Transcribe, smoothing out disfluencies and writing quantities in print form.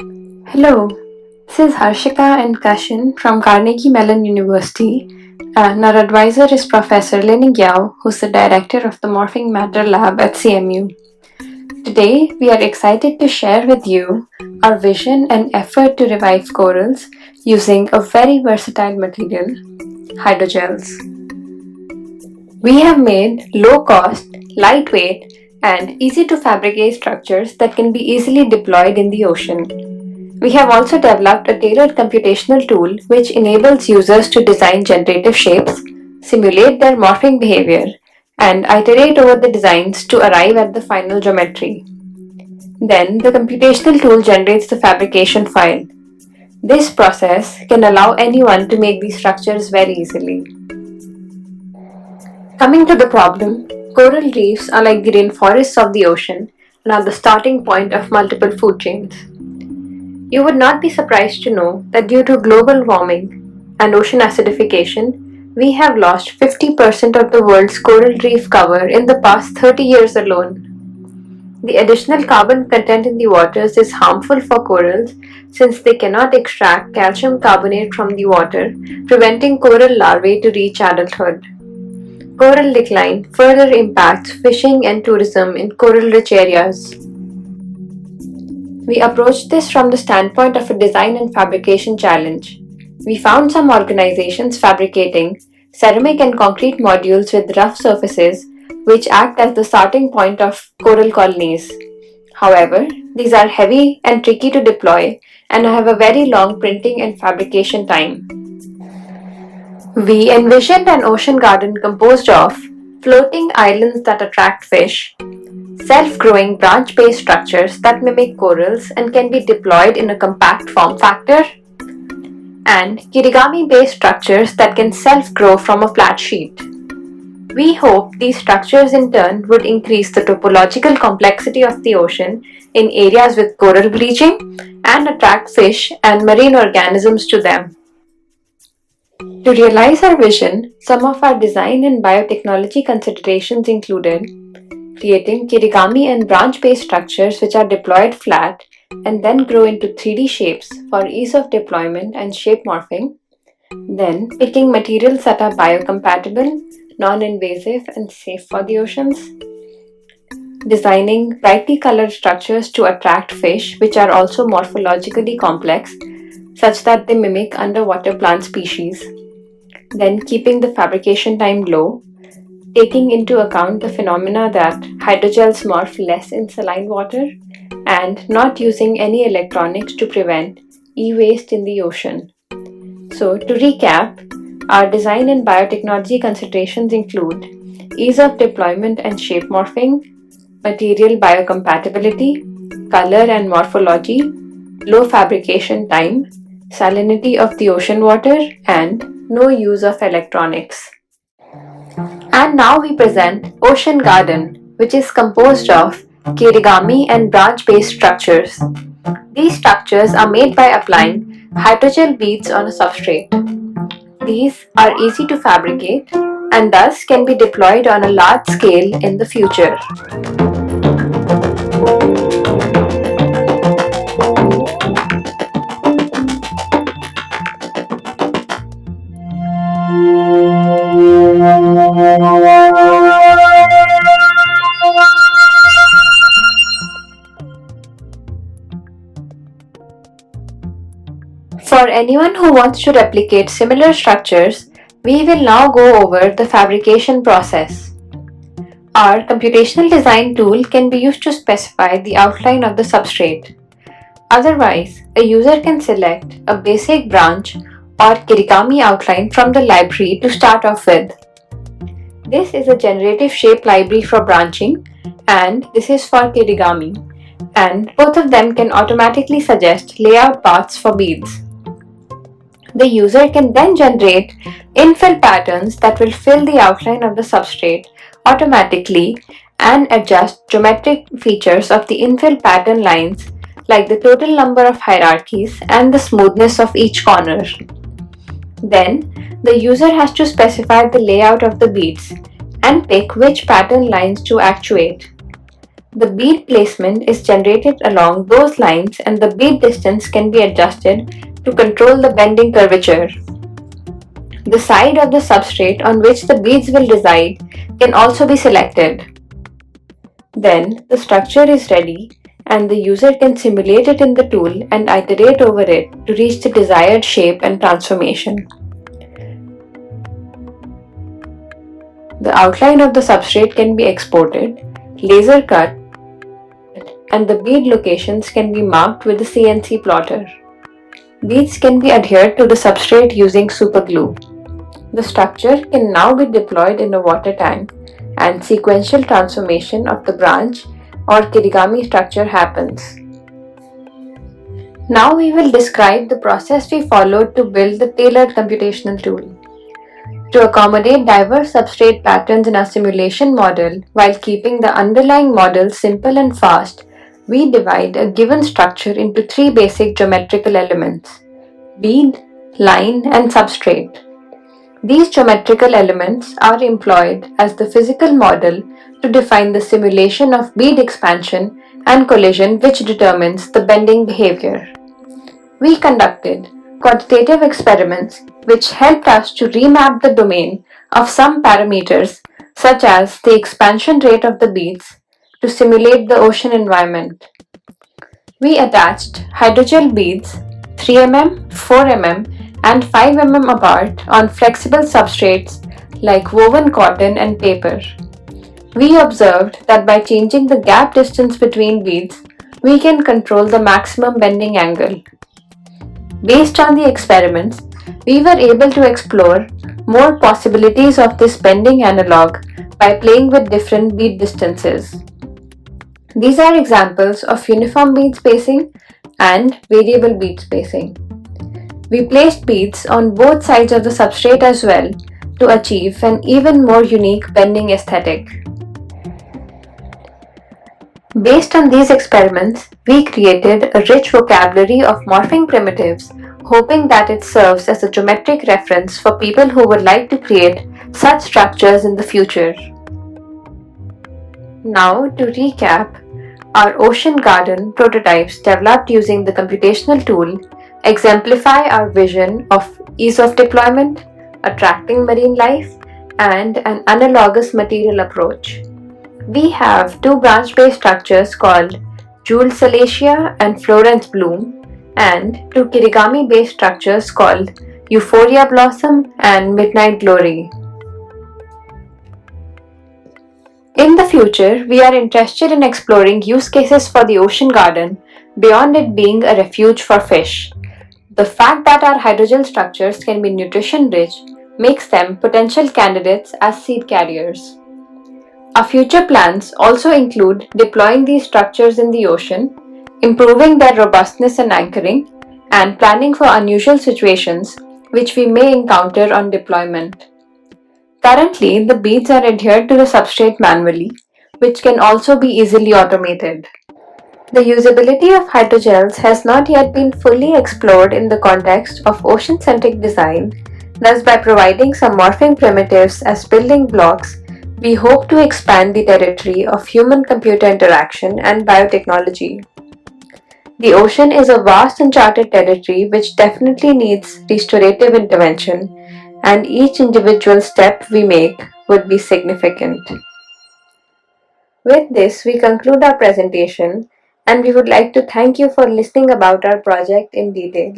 Hello, this is Harshika and Kashin from Carnegie Mellon University, and our advisor is Professor Lin Yao, who's the director of the Morphing Matter Lab at CMU. Today, we are excited to share with you our vision and effort to revive corals using a very versatile material, hydrogels. We have made low cost, lightweight, and easy to fabricate structures that can be easily deployed in the ocean. We have also developed a tailored computational tool which enables users to design generative shapes, simulate their morphing behavior, and iterate over the designs to arrive at the final geometry. Then, the computational tool generates the fabrication file. This process can allow anyone to make these structures very easily. Coming to the problem, coral reefs are like the rainforests of the ocean and are the starting point of multiple food chains. You would not be surprised to know that due to global warming and ocean acidification, we have lost 50% of the world's coral reef cover in the past 30 years alone. The additional carbon content in the waters is harmful for corals since they cannot extract calcium carbonate from the water, preventing coral larvae to reach adulthood. Coral decline further impacts fishing and tourism in coral-rich areas. We approached this from the standpoint of a design and fabrication challenge. We found some organizations fabricating ceramic and concrete modules with rough surfaces which act as the starting point of coral colonies. However, these are heavy and tricky to deploy and have a very long printing and fabrication time. We envisioned an ocean garden composed of floating islands that attract fish, self-growing branch-based structures that mimic corals and can be deployed in a compact form factor, and kirigami-based structures that can self-grow from a flat sheet. We hope these structures in turn would increase the topological complexity of the ocean in areas with coral bleaching and attract fish and marine organisms to them. To realize our vision, some of our design and biotechnology considerations included creating kirigami and branch-based structures which are deployed flat and then grow into 3D shapes for ease of deployment and shape morphing. Then picking materials that are biocompatible, non-invasive, and safe for the oceans. Designing brightly colored structures to attract fish which are also morphologically complex such that they mimic underwater plant species. Then keeping the fabrication time low, taking into account the phenomena that hydrogels morph less in saline water, and not using any electronics to prevent e-waste in the ocean. So, to recap, our design and biotechnology considerations include ease of deployment and shape morphing, material biocompatibility, color and morphology, low fabrication time, salinity of the ocean water, and no use of electronics. And now we present Ocean Garden, which is composed of kirigami and branch-based structures. These structures are made by applying hydrogel beads on a substrate. These are easy to fabricate and thus can be deployed on a large scale in the future. For anyone who wants to replicate similar structures, we will now go over the fabrication process. Our computational design tool can be used to specify the outline of the substrate. Otherwise, a user can select a basic branch or kirigami outline from the library to start off with. This is a generative shape library for branching and this is for kirigami, and both of them can automatically suggest layout paths for beads. The user can then generate infill patterns that will fill the outline of the substrate automatically and adjust geometric features of the infill pattern lines like the total number of hierarchies and the smoothness of each corner. Then, the user has to specify the layout of the beads and pick which pattern lines to actuate. The bead placement is generated along those lines and the bead distance can be adjusted to control the bending curvature. The side of the substrate on which the beads will reside can also be selected. Then the structure is ready and the user can simulate it in the tool and iterate over it to reach the desired shape and transformation. The outline of the substrate can be exported, laser cut, and the bead locations can be marked with the CNC plotter. Beads can be adhered to the substrate using superglue. The structure can now be deployed in a water tank and sequential transformation of the branch or kirigami structure happens. Now we will describe the process we followed to build the tailored computational tool. To accommodate diverse substrate patterns in our simulation model while keeping the underlying model simple and fast, we divide a given structure into three basic geometrical elements: bead, line, and substrate. These geometrical elements are employed as the physical model to define the simulation of bead expansion and collision, which determines the bending behavior. We conducted quantitative experiments which helped us to remap the domain of some parameters such as the expansion rate of the beads to simulate the ocean environment. We attached hydrogel beads 3 mm, 4 mm, and 5 mm apart on flexible substrates like woven cotton and paper. We observed that by changing the gap distance between beads, we can control the maximum bending angle. Based on the experiments, we were able to explore more possibilities of this bending analog by playing with different bead distances. These are examples of uniform bead spacing and variable bead spacing. We placed beads on both sides of the substrate as well to achieve an even more unique bending aesthetic. Based on these experiments, we created a rich vocabulary of morphing primitives, hoping that it serves as a geometric reference for people who would like to create such structures in the future. Now, to recap, our ocean garden prototypes developed using the computational tool exemplify our vision of ease of deployment, attracting marine life, and an analogous material approach. We have two branch-based structures called Jewel Salacia and Florence Bloom, and two kirigami-based structures called Euphoria Blossom and Midnight Glory. In the future, we are interested in exploring use cases for the ocean garden beyond it being a refuge for fish. The fact that our hydrogel structures can be nutrition-rich makes them potential candidates as seed carriers. Our future plans also include deploying these structures in the ocean, improving their robustness and anchoring, and planning for unusual situations which we may encounter on deployment. Currently, the beads are adhered to the substrate manually, which can also be easily automated. The usability of hydrogels has not yet been fully explored in the context of ocean-centric design. Thus, by providing some morphing primitives as building blocks, we hope to expand the territory of human-computer interaction and biotechnology. The ocean is a vast uncharted territory which definitely needs restorative intervention, and each individual step we make would be significant. With this, we conclude our presentation, and we would like to thank you for listening about our project in detail.